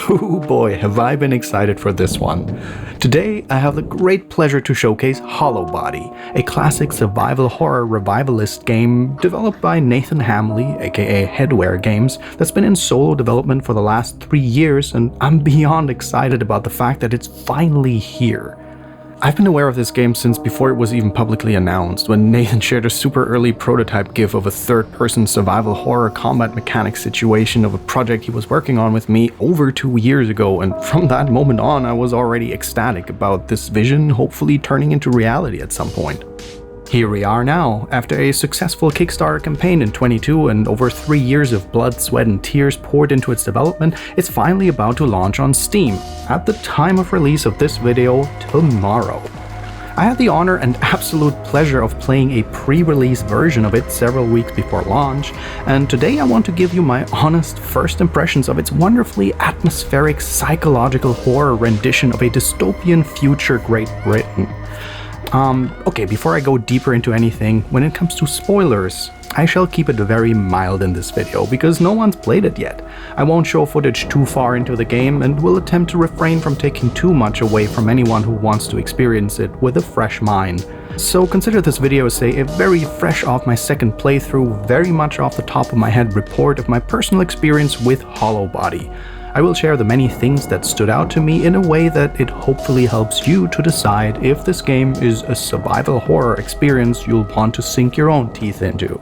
Oh boy, have I been excited for this one. Today, I have the great pleasure to showcase Hollowbody, a classic survival horror revivalist game developed by Nathan Hamley, aka Headware Games, that's been in solo development for the last 3 years, and I'm beyond excited about the fact that it's finally here. I've been aware of this game since before it was even publicly announced, when Nathan shared a super early prototype GIF of a third-person survival horror combat mechanics situation of a project he was working on with me over 2 years ago, and from that moment on I was already ecstatic about this vision hopefully turning into reality at some point. Here we are now, after a successful Kickstarter campaign in 2022 and over 3 years of blood, sweat and tears poured into its development, it's finally about to launch on Steam, at the time of release of this video, tomorrow. I had the honor and absolute pleasure of playing a pre-release version of it several weeks before launch, and today I want to give you my honest first impressions of its wonderfully atmospheric psychological horror rendition of a dystopian future Great Britain. Okay, before I go deeper into anything, when it comes to spoilers, I shall keep it very mild in this video, because no one's played it yet. I won't show footage too far into the game, and will attempt to refrain from taking too much away from anyone who wants to experience it with a fresh mind. So consider this video as a very fresh off my second playthrough, very much off the top of my head report of my personal experience with Hollowbody. I will share the many things that stood out to me in a way that it hopefully helps you to decide if this game is a survival horror experience you'll want to sink your own teeth into.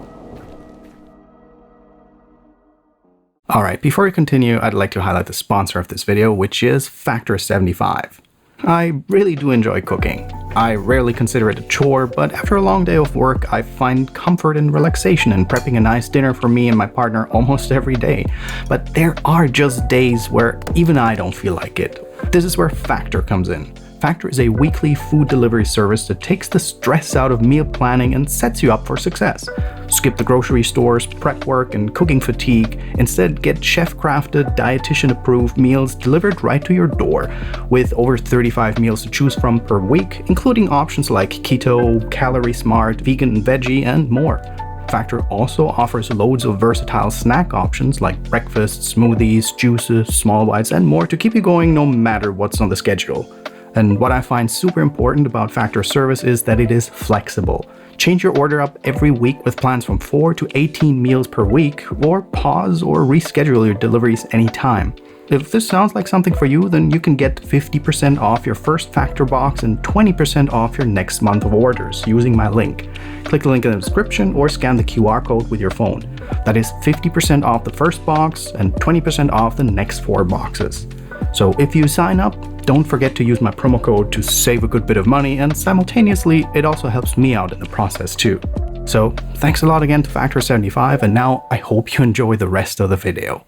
Alright, before we continue, I'd like to highlight the sponsor of this video, which is Factor 75. I really do enjoy cooking. I rarely consider it a chore, but after a long day of work, I find comfort and relaxation in prepping a nice dinner for me and my partner almost every day. But there are just days where even I don't feel like it. This is where Factor comes in. Factor is a weekly food delivery service that takes the stress out of meal planning and sets you up for success. Skip the grocery stores, prep work, and cooking fatigue. Instead, get chef-crafted, dietitian-approved meals delivered right to your door, with over 35 meals to choose from per week, including options like keto, calorie smart, vegan and veggie, and more. Factor also offers loads of versatile snack options like breakfast, smoothies, juices, small bites, and more to keep you going no matter what's on the schedule. And what I find super important about Factor's service is that it is flexible. Change your order up every week with plans from 4 to 18 meals per week, or pause or reschedule your deliveries anytime. If this sounds like something for you, then you can get 50% off your first Factor box and 20% off your next month of orders using my link. Click the link in the description or scan the QR code with your phone. That is 50% off the first box and 20% off the next 4 boxes. So if you sign up, don't forget to use my promo code to save a good bit of money, and simultaneously it also helps me out in the process too. So thanks a lot again to Factor 75, and now I hope you enjoy the rest of the video.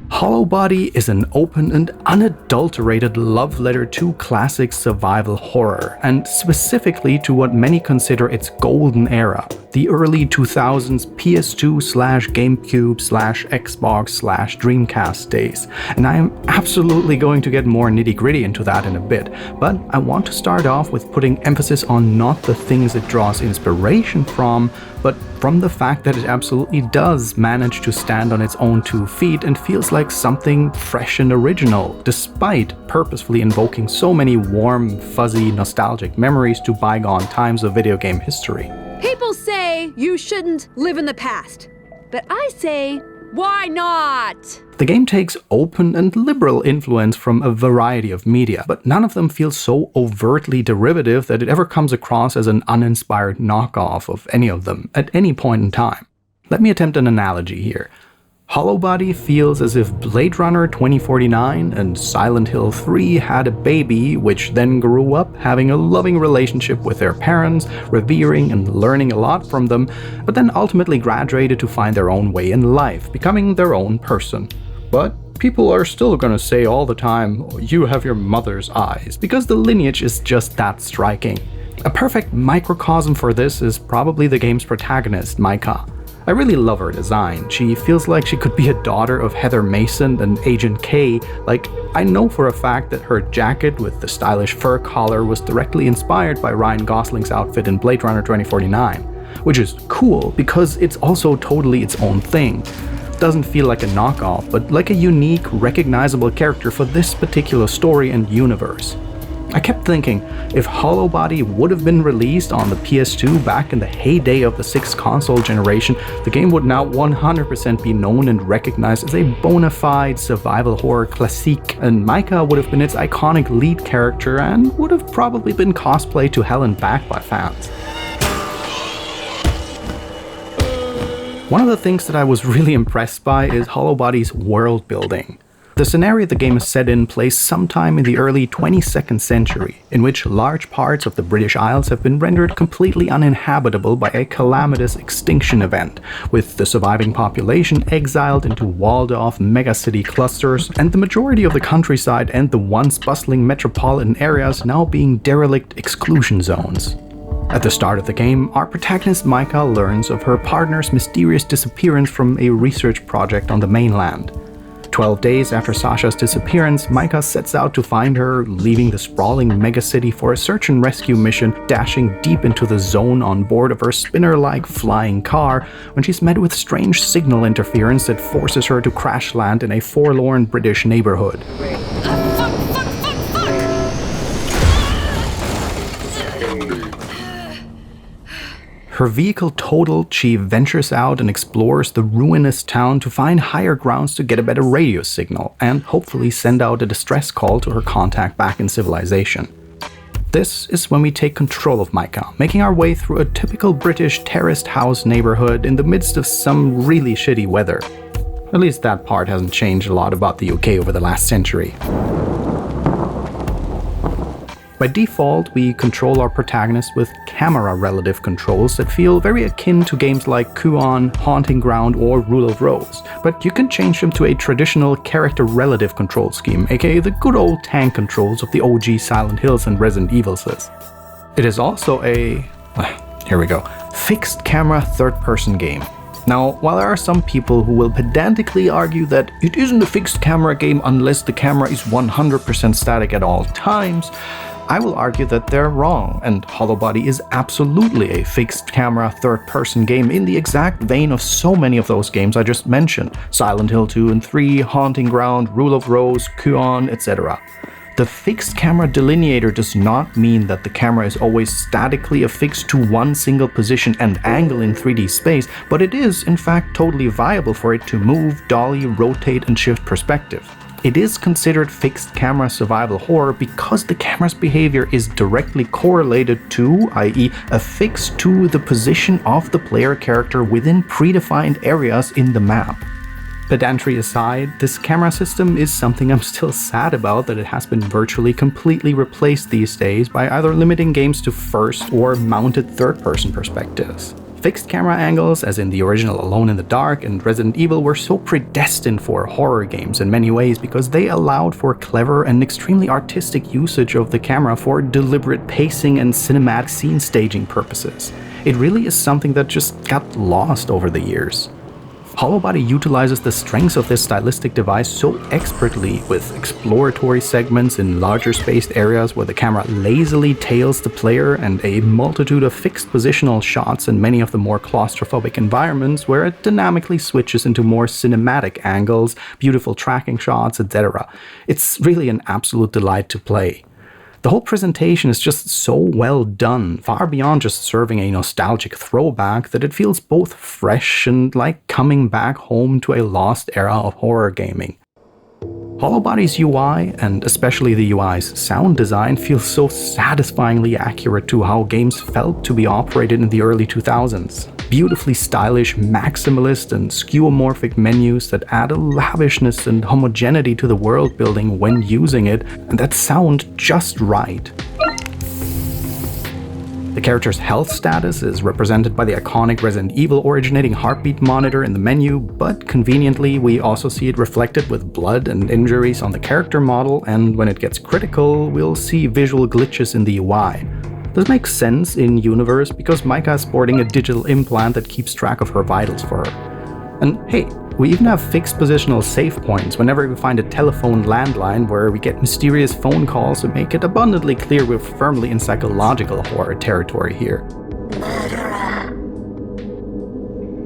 Hollowbody is an open and unadulterated love letter to classic survival horror, and specifically to what many consider its golden era, the early 2000s PS2/GameCube/Xbox/Dreamcast days. And I am absolutely going to get more nitty-gritty into that in a bit, but I want to start off with putting emphasis on not the things it draws inspiration from, but from the fact that it absolutely does manage to stand on its own 2 feet and feels like something fresh and original, despite purposefully invoking so many warm, fuzzy, nostalgic memories to bygone times of video game history. People say you shouldn't live in the past, but I say, why not? The game takes open and liberal influence from a variety of media, but none of them feel so overtly derivative that it ever comes across as an uninspired knockoff of any of them at any point in time. Let me attempt an analogy here. Hollowbody feels as if Blade Runner 2049 and Silent Hill 3 had a baby, which then grew up having a loving relationship with their parents, revering and learning a lot from them, but then ultimately graduated to find their own way in life, becoming their own person. But people are still gonna say all the time, "You have your mother's eyes," because the lineage is just that striking. A perfect microcosm for this is probably the game's protagonist, Micah. I really love her design. She feels like she could be a daughter of Heather Mason and Agent K. Like, I know for a fact that her jacket with the stylish fur collar was directly inspired by Ryan Gosling's outfit in Blade Runner 2049, which is cool because it's also totally its own thing. doesn't feel like a knockoff, but like a unique, recognizable character for this particular story and universe. I kept thinking, if Hollowbody would have been released on the PS2 back in the heyday of the 6th console generation, the game would now 100% be known and recognized as a bona fide survival horror classique, and Micah would have been its iconic lead character and would have probably been cosplayed to hell and back by fans. One of the things that I was really impressed by is Hollowbody's world building. The scenario the game is set in plays sometime in the early 22nd century, in which large parts of the British Isles have been rendered completely uninhabitable by a calamitous extinction event, with the surviving population exiled into walled-off megacity clusters, and the majority of the countryside and the once bustling metropolitan areas now being derelict exclusion zones. At the start of the game, our protagonist Micah learns of her partner's mysterious disappearance from a research project on the mainland. 12 days after Sasha's disappearance, Micah sets out to find her, leaving the sprawling megacity for a search and rescue mission, dashing deep into the zone on board of her spinner-like flying car when she's met with strange signal interference that forces her to crash land in a forlorn British neighborhood. Her vehicle totaled, she ventures out and explores the ruinous town to find higher grounds to get a better radio signal and hopefully send out a distress call to her contact back in civilization. This is when we take control of Micah, making our way through a typical British terraced house neighborhood in the midst of some really shitty weather. At least that part hasn't changed a lot about the UK over the last century. By default, we control our protagonist with camera relative controls that feel very akin to games like Kuon, Haunting Ground, or Rule of Rose, but you can change them to a traditional character relative control scheme, aka the good old tank controls of the OG Silent Hills and Resident Evils. It is also a, fixed camera third-person game. Now, while there are some people who will pedantically argue that it isn't a fixed camera game unless the camera is 100% static at all times, I will argue that they're wrong, and Hollowbody is absolutely a fixed camera third-person game in the exact vein of so many of those games I just mentioned: Silent Hill 2 and 3, Haunting Ground, Rule of Rose, Kuon, etc. The fixed camera delineator does not mean that the camera is always statically affixed to one single position and angle in 3D space, but it is, in fact, totally viable for it to move, dolly, rotate, and shift perspective. It is considered fixed camera survival horror because the camera's behavior is directly correlated to, i.e. affixed to, the position of the player character within predefined areas in the map. Pedantry aside, this camera system is something I'm still sad about that it has been virtually completely replaced these days by either limiting games to first or mounted third-person perspectives. Fixed camera angles, as in the original Alone in the Dark and Resident Evil, were so predestined for horror games in many ways because they allowed for clever and extremely artistic usage of the camera for deliberate pacing and cinematic scene staging purposes. It really is something that just got lost over the years. Hollowbody utilizes the strengths of this stylistic device so expertly, with exploratory segments in larger spaced areas where the camera lazily tails the player and a multitude of fixed positional shots in many of the more claustrophobic environments where it dynamically switches into more cinematic angles, beautiful tracking shots, etc. It's really an absolute delight to play. The whole presentation is just so well done, far beyond just serving a nostalgic throwback, that it feels both fresh and like coming back home to a lost era of horror gaming. Hollobody's UI, and especially the UI's sound design, feels so satisfyingly accurate to how games felt to be operated in the early 2000s. Beautifully stylish, maximalist, and skeuomorphic menus that add a lavishness and homogeneity to the world building when using it, and that sound just right. The character's health status is represented by the iconic Resident Evil originating heartbeat monitor in the menu, but conveniently we also see it reflected with blood and injuries on the character model, and when it gets critical, we'll see visual glitches in the UI. This makes sense in universe because Micah is sporting a digital implant that keeps track of her vitals for her. And hey, we even have fixed positional save points whenever we find a telephone landline where we get mysterious phone calls that make it abundantly clear we're firmly in psychological horror territory here. Murderer.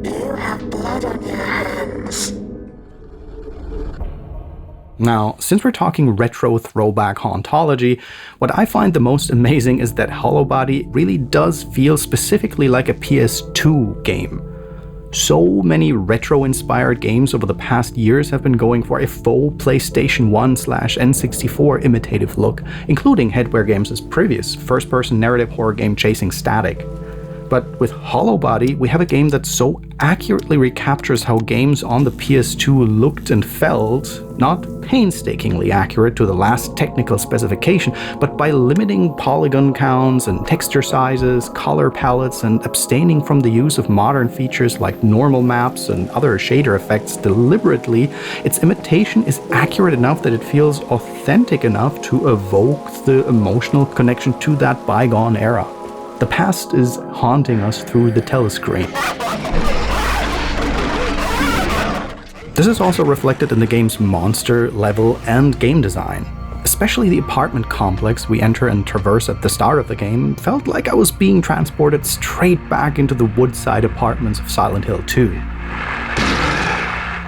You have blood on your hands. Now, since we're talking retro throwback hauntology, what I find the most amazing is that Hollowbody really does feel specifically like a PS2 game. So many retro-inspired games over the past years have been going for a faux PlayStation 1/N64 imitative look, including Headware Games' previous first-person narrative horror game Chasing Static. But with Hollowbody, we have a game that so accurately recaptures how games on the PS2 looked and felt, not painstakingly accurate to the last technical specification, but by limiting polygon counts and texture sizes, color palettes, and abstaining from the use of modern features like normal maps and other shader effects deliberately, its imitation is accurate enough that it feels authentic enough to evoke the emotional connection to that bygone era. The past is haunting us through the telescreen. This is also reflected in the game's monster, level, and game design. Especially the apartment complex we enter and traverse at the start of the game felt like I was being transported straight back into the woodside apartments of Silent Hill 2.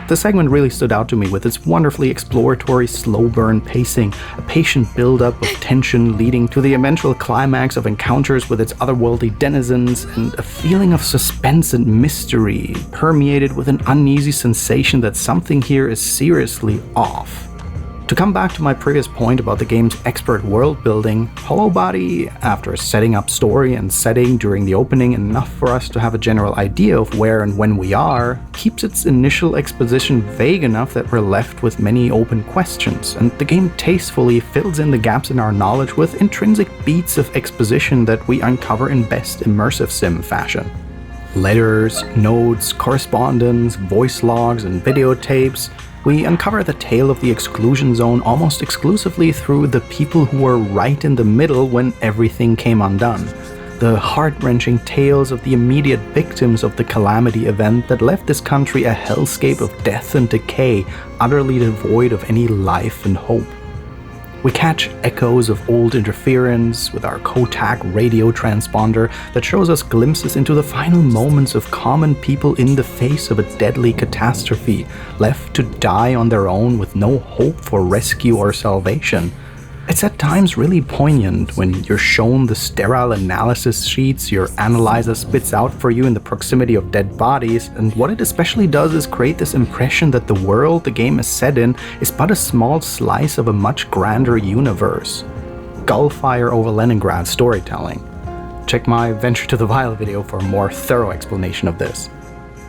The segment really stood out to me with its wonderfully exploratory slow burn pacing, a patient build-up of tension leading to the eventual climax of encounters with its otherworldly denizens, and a feeling of suspense and mystery, permeated with an uneasy sensation that something here is seriously off. To come back to my previous point about the game's expert world building, Hollowbody, after setting up story and setting during the opening enough for us to have a general idea of where and when we are, keeps its initial exposition vague enough that we're left with many open questions, and the game tastefully fills in the gaps in our knowledge with intrinsic beats of exposition that we uncover in best immersive sim fashion. Letters, notes, correspondence, voice logs, and videotapes. We uncover the tale of the exclusion zone almost exclusively through the people who were right in the middle when everything came undone. The heart-wrenching tales of the immediate victims of the calamity event that left this country a hellscape of death and decay, utterly devoid of any life and hope. We catch echoes of old interference with our Kotak radio transponder that shows us glimpses into the final moments of common people in the face of a deadly catastrophe, left to die on their own with no hope for rescue or salvation. It's at times really poignant when you're shown the sterile analysis sheets your analyzer spits out for you in the proximity of dead bodies, and what it especially does is create this impression that the world the game is set in is but a small slice of a much grander universe. Gullfire over Leningrad storytelling. Check my Venture to the Vile video for a more thorough explanation of this.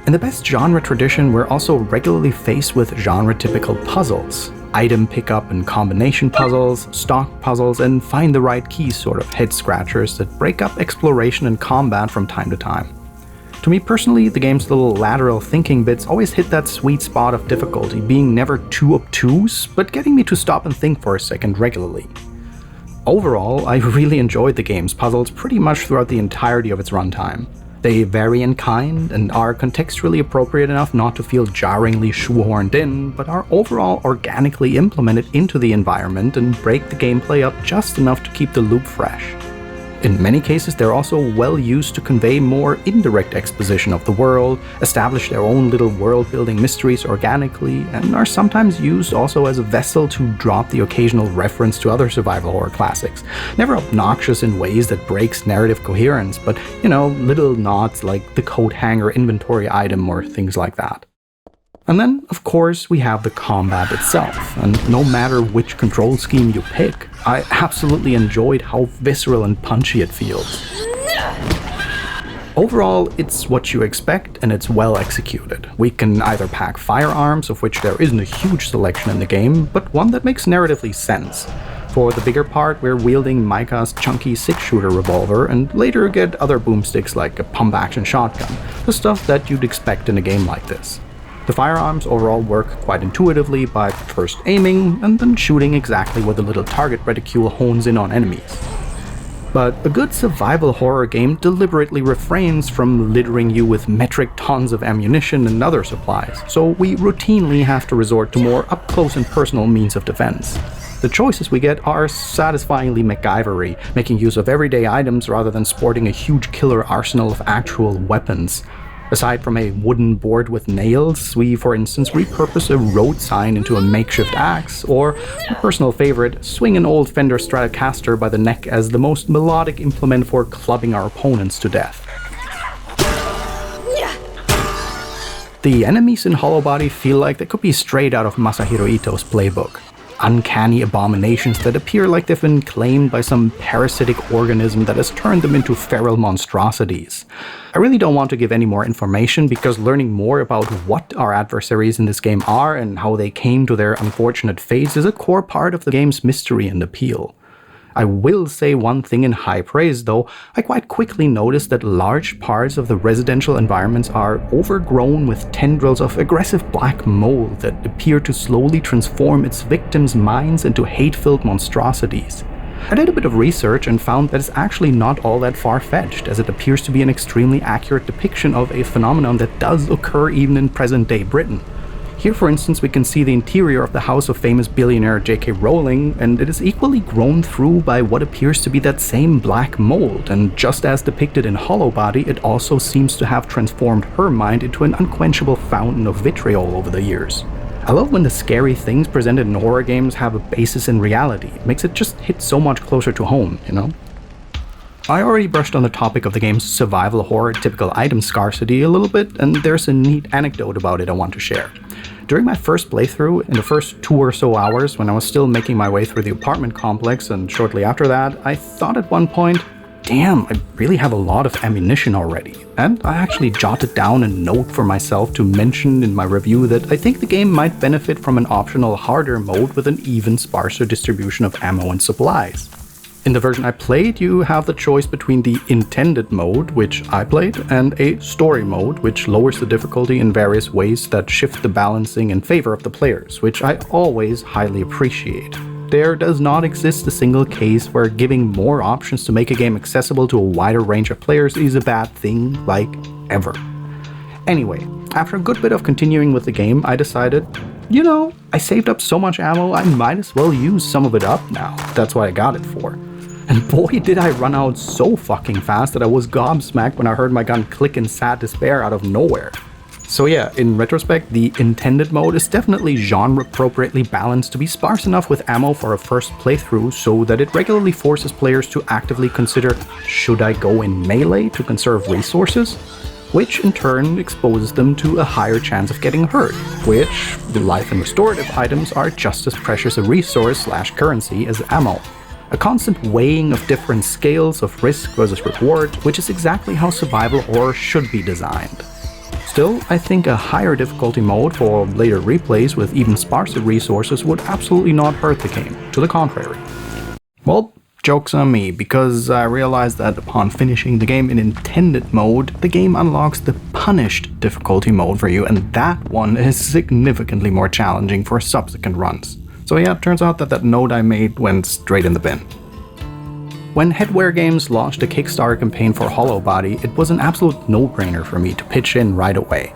In the best genre tradition, we're also regularly faced with genre-typical puzzles. Item pickup and combination puzzles, stock puzzles, and find the right keys sort of head-scratchers that break up exploration and combat from time to time. To me personally, the game's little lateral thinking bits always hit that sweet spot of difficulty, being never too obtuse, but getting me to stop and think for a second regularly. Overall, I really enjoyed the game's puzzles pretty much throughout the entirety of its runtime. They vary in kind and are contextually appropriate enough not to feel jarringly shoehorned in, but are overall organically implemented into the environment and break the gameplay up just enough to keep the loop fresh. In many cases, they're also well used to convey more indirect exposition of the world, establish their own little world-building mysteries organically, and are sometimes used also as a vessel to drop the occasional reference to other survival horror classics. Never obnoxious in ways that breaks narrative coherence, but, little nods like the coat hanger inventory item or things like that. And then, of course, we have the combat itself, and no matter which control scheme you pick, I absolutely enjoyed how visceral and punchy it feels. Overall, it's what you expect and it's well executed. We can either pack firearms, of which there isn't a huge selection in the game, but one that makes narratively sense. For the bigger part, we're wielding Micah's chunky 6-shooter revolver, and later get other boomsticks like a pump-action shotgun, the stuff that you'd expect in a game like this. The firearms overall work quite intuitively by first aiming and then shooting exactly where the little target reticule hones in on enemies. But a good survival horror game deliberately refrains from littering you with metric tons of ammunition and other supplies, so we routinely have to resort to more up-close and personal means of defense. The choices we get are satisfyingly MacGyver-y, making use of everyday items rather than sporting a huge killer arsenal of actual weapons. Aside from a wooden board with nails, we for instance repurpose a road sign into a makeshift axe, or, my personal favorite, swing an old Fender Stratocaster by the neck as the most melodic implement for clubbing our opponents to death. The enemies in Hollowbody feel like they could be straight out of Masahiro Ito's playbook. Uncanny abominations that appear like they've been claimed by some parasitic organism that has turned them into feral monstrosities. I really don't want to give any more information because learning more about what our adversaries in this game are and how they came to their unfortunate fates is a core part of the game's mystery and appeal. I will say one thing in high praise though. I quite quickly noticed that large parts of the residential environments are overgrown with tendrils of aggressive black mold that appear to slowly transform its victims' minds into hate-filled monstrosities. I did a bit of research and found that it's actually not all that far-fetched, as it appears to be an extremely accurate depiction of a phenomenon that does occur even in present-day Britain. Here, for instance, we can see the interior of the house of famous billionaire J.K. Rowling, and it is equally grown through by what appears to be that same black mold, and just as depicted in Hollowbody, it also seems to have transformed her mind into an unquenchable fountain of vitriol over the years. I love when the scary things presented in horror games have a basis in reality. It makes it just hit so much closer to home, you know? I already brushed on the topic of the game's survival horror typical item scarcity a little bit, and there's a neat anecdote about it I want to share. During my first playthrough, in the first 2 or so hours when I was still making my way through the apartment complex, and shortly after that, I thought at one point, damn, I really have a lot of ammunition already. And I actually jotted down a note for myself to mention in my review that I think the game might benefit from an optional harder mode with an even sparser distribution of ammo and supplies. In the version I played, you have the choice between the intended mode, which I played, and a story mode, which lowers the difficulty in various ways that shift the balancing in favor of the players, which I always highly appreciate. There does not exist a single case where giving more options to make a game accessible to a wider range of players is a bad thing, like, ever. Anyway, after a good bit of continuing with the game, I decided, you know, I saved up so much ammo, I might as well use some of it up now. That's what I got it for. And boy did I run out so fucking fast that I was gobsmacked when I heard my gun click in sad despair out of nowhere. So yeah, in retrospect, the intended mode is definitely genre-appropriately balanced to be sparse enough with ammo for a first playthrough so that it regularly forces players to actively consider, should I go in melee to conserve resources? Which in turn exposes them to a higher chance of getting hurt, which, the life and restorative items are just as precious a resource/currency as ammo. A constant weighing of different scales of risk versus reward, which is exactly how survival horror should be designed. Still, I think a higher difficulty mode for later replays with even sparser resources would absolutely not hurt the game, to the contrary. Well, joke's on me, because I realized that upon finishing the game in intended mode, the game unlocks the punished difficulty mode for you, and that one is significantly more challenging for subsequent runs. So yeah, it turns out that that note I made went straight in the bin. When Headware Games launched a Kickstarter campaign for Hollowbody, it was an absolute no-brainer for me to pitch in right away.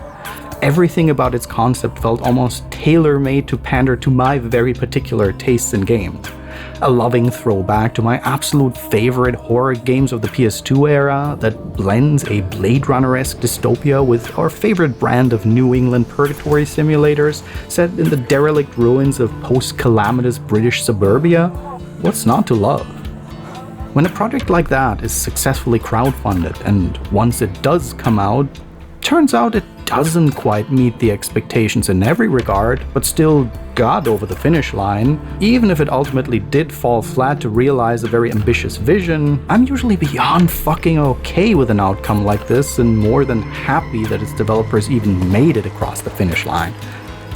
Everything about its concept felt almost tailor-made to pander to my very particular tastes in game. A loving throwback to my absolute favorite horror games of the PS2 era that blends a Blade Runner-esque dystopia with our favorite brand of New England purgatory simulators set in the derelict ruins of post-calamitous British suburbia. What's not to love? When a project like that is successfully crowdfunded, and once it does come out, turns out it doesn't quite meet the expectations in every regard, but still got over the finish line, even if it ultimately did fall flat to realize a very ambitious vision, I'm usually beyond fucking okay with an outcome like this and more than happy that its developers even made it across the finish line.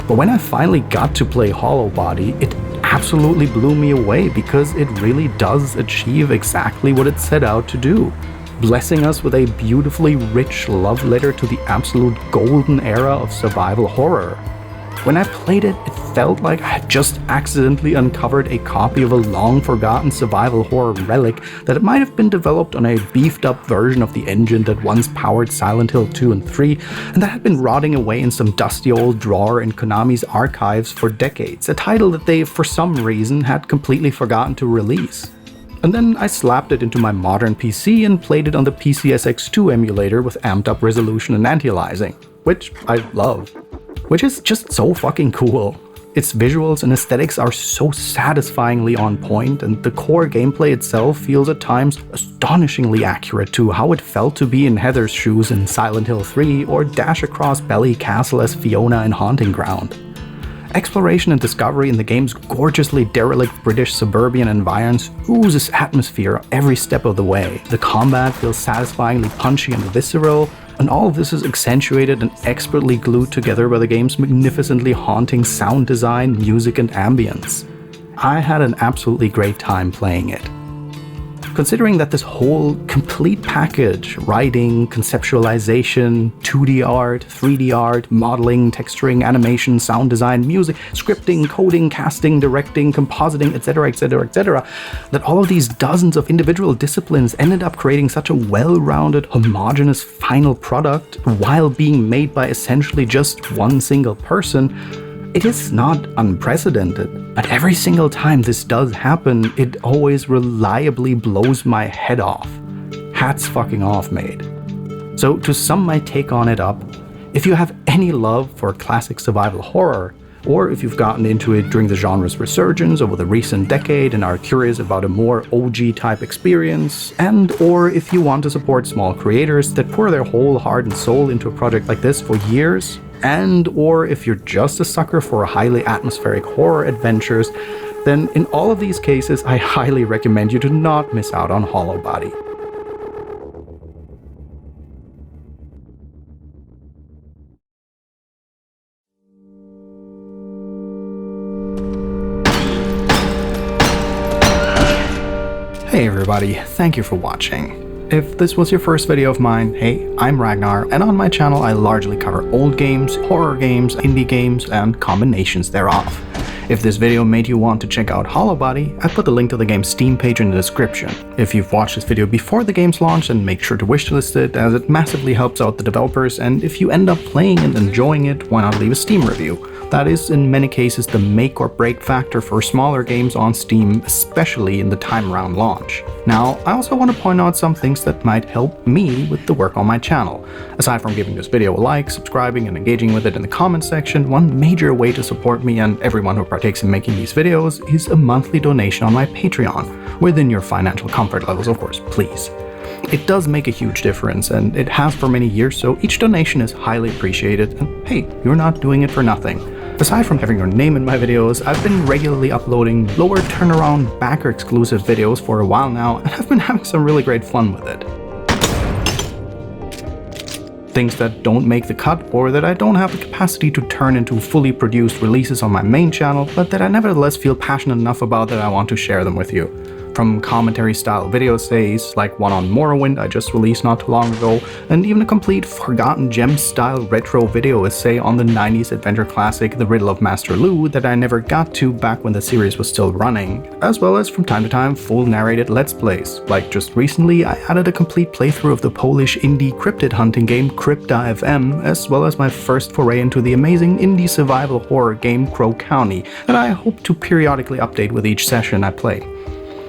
But when I finally got to play Hollowbody, it absolutely blew me away because it really does achieve exactly what it set out to do, blessing us with a beautifully rich love letter to the absolute golden era of survival horror. When I played it, it felt like I had just accidentally uncovered a copy of a long-forgotten survival horror relic that it might have been developed on a beefed-up version of the engine that once powered Silent Hill 2 and 3, and that had been rotting away in some dusty old drawer in Konami's archives for decades, a title that they, for some reason, had completely forgotten to release. And then I slapped it into my modern PC and played it on the PCSX2 emulator with amped up resolution and anti-aliasing, which I love. Which is just so fucking cool. Its visuals and aesthetics are so satisfyingly on point, and the core gameplay itself feels at times astonishingly accurate to how it felt to be in Heather's shoes in Silent Hill 3 or dash across Belly Castle as Fiona in Haunting Ground. Exploration and discovery in the game's gorgeously derelict British suburban environs oozes atmosphere every step of the way. The combat feels satisfyingly punchy and visceral, and all of this is accentuated and expertly glued together by the game's magnificently haunting sound design, music, and ambience. I had an absolutely great time playing it. Considering that this whole complete package, writing, conceptualization, 2D art, 3D art, modeling, texturing, animation, sound design, music, scripting, coding, casting, directing, compositing, etc., etc., etc., that all of these dozens of individual disciplines ended up creating such a well-rounded, homogeneous final product while being made by essentially just one single person, it is not unprecedented, but every single time this does happen, it always reliably blows my head off. Hats fucking off, mate. So to sum my take on it up, if you have any love for classic survival horror, or if you've gotten into it during the genre's resurgence over the recent decade and are curious about a more OG type experience, and or if you want to support small creators that pour their whole heart and soul into a project like this for years, and or if you're just a sucker for highly atmospheric horror adventures, then in all of these cases I highly recommend you to not miss out on Hollowbody. Hey everybody, thank you for watching. If this was your first video of mine, hey, I'm Ragnar, and on my channel I largely cover old games, horror games, indie games, and combinations thereof. If this video made you want to check out Hollowbody, I put the link to the game's Steam page in the description. If you've watched this video before the game's launch, then make sure to wishlist it, as it massively helps out the developers, and if you end up playing and enjoying it, why not leave a Steam review? That is, in many cases, the make or break factor for smaller games on Steam, especially in the time around launch. Now, I also want to point out some things that might help me with the work on my channel. Aside from giving this video a like, subscribing, and engaging with it in the comments section, one major way to support me and everyone who partakes in making these videos is a monthly donation on my Patreon, within your financial comfort levels, of course, please. It does make a huge difference, and it has for many years, so each donation is highly appreciated, and hey, you're not doing it for nothing. Aside from having your name in my videos, I've been regularly uploading lower turnaround backer exclusive videos for a while now, and I've been having some really great fun with it. Things that don't make the cut, or that I don't have the capacity to turn into fully produced releases on my main channel, but that I nevertheless feel passionate enough about that I want to share them with you. From commentary style video essays, like one on Morrowind I just released not too long ago, and even a complete Forgotten Gems style retro video essay on the 90s adventure classic The Riddle of Master Lu that I never got to back when the series was still running, as well as from time to time full narrated let's plays. Like just recently I added a complete playthrough of the Polish indie cryptid hunting game Crypta FM, as well as my first foray into the amazing indie survival horror game Crow County that I hope to periodically update with each session I play.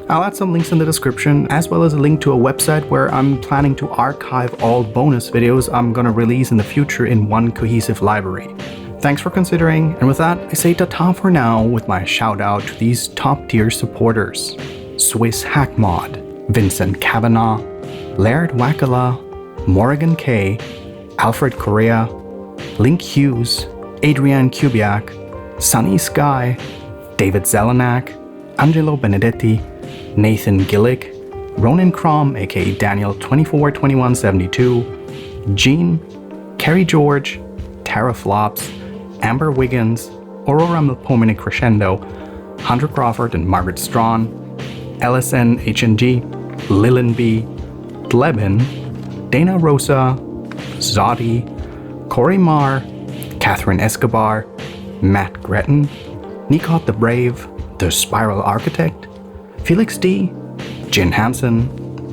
I'll add some links in the description, as well as a link to a website where I'm planning to archive all bonus videos I'm gonna release in the future in one cohesive library. Thanks for considering, and with that, I say ta-ta for now with my shout out to these top tier supporters: Swiss Hackmod, Vincent Kavanaugh, Laird Wackala, Morrigan K, Alfred Correa, Link Hughes, Adrian Kubiak, Sunny Sky, David Zelenak, Angelo Benedetti, Nathan Gillick, Ronan Crom aka Daniel242172, Jean, Kerry George, Tara Flops, Amber Wiggins, Aurora Milpomene Crescendo, Hunter Crawford and Margaret Strawn, LSN HNG, Lilin B, Glebin, Dana Rosa, Zodi, Corey Marr, Catherine Escobar, Matt Gretton, Nikot the Brave, The Spiral Architect, Felix D, Jin Hansen,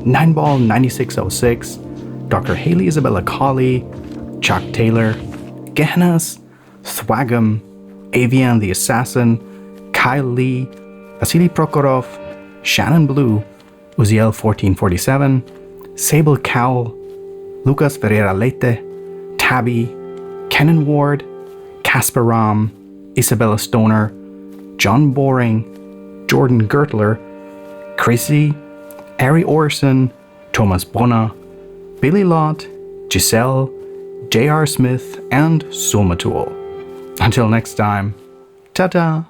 Nineball9606, Dr. Haley Isabella Colley, Chuck Taylor, Gehennas, Thwagam, Avian the Assassin, Kyle Lee, Vasily Prokhorov, Shannon Blue, Uziel1447, Sable Cowell, Lucas Ferreira Leite, Tabby, Kenan Ward, Casper Ram, Isabella Stoner, John Boring, Jordan Gertler, Chrissy, Ari Orson, Thomas Bonner, Billy Lott, Giselle, J.R. Smith, and Somatul. Until next time, ta-ta!